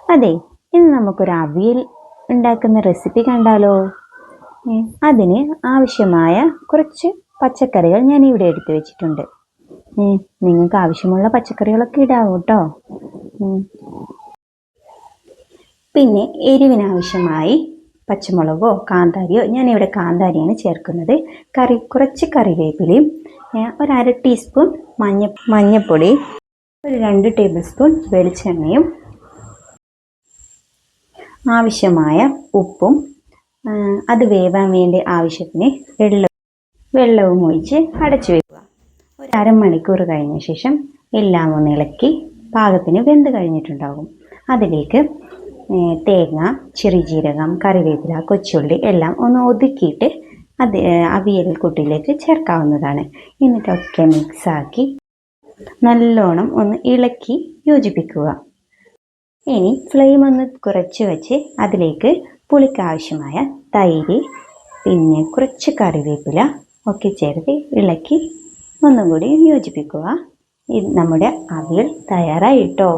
അതെ, ഇന്ന് നമുക്കൊരു അവിയൽ ഉണ്ടാക്കുന്ന റെസിപ്പി കണ്ടാലോ? അതിന് ആവശ്യമായ കുറച്ച് പച്ചക്കറികൾ ഞാൻ ഇവിടെ എടുത്തു വെച്ചിട്ടുണ്ട്. നിങ്ങൾക്ക് ആവശ്യമുള്ള പച്ചക്കറികളൊക്കെ ഇടാവൂ കേട്ടോ. പിന്നെ എരിവിനാവശ്യമായി പച്ചമുളകോ കാന്താരിയോ, ഞാനിവിടെ കാന്താരിയാണ് ചേർക്കുന്നത്. കുറച്ച് കറിവേപ്പിലയും, ഒരു 1/2 ടീസ്പൂൺ മഞ്ഞൾപ്പൊടി, ഒരു 2 ടേബിൾ സ്പൂൺ വെളിച്ചെണ്ണയും, ആവശ്യമായ ഉപ്പും, അത് വേവാൻ വേണ്ടി ആവശ്യത്തിന് വെള്ളവും ഒഴിച്ച് അടച്ചു വയ്ക്കുക. ഒരു അരമണിക്കൂർ കഴിഞ്ഞ ശേഷം എല്ലാം ഒന്ന് ഇളക്കി പാകത്തിന് വെന്ത് കഴിഞ്ഞിട്ടുണ്ടാകും. അതിലേക്ക് തേങ്ങ, ചെറിയ ജീരകം, കറിവേപ്പില, കൊച്ചുള്ളി എല്ലാം ഒന്ന് ഒതുക്കിയിട്ട് അത് അവിയൽ കൂട്ടിലേക്ക് ചേർക്കാവുന്നതാണ്. എന്നിട്ടൊക്കെ മിക്സാക്കി നല്ലോണം ഒന്ന് ഇളക്കി യോജിപ്പിക്കുക. ഇനി ഫ്ലെയിം ഒന്ന് കുറച്ച് വെച്ച് അതിലേക്ക് പുളിക്കാവശ്യമായ തൈര്, പിന്നെ കുറച്ച് കറിവേപ്പില ഒക്കെ ചേർത്ത് ഇളക്കി ഒന്നും കൂടി യോജിപ്പിക്കുക. നമ്മുടെ അവിയൽ തയ്യാറായിട്ടോ.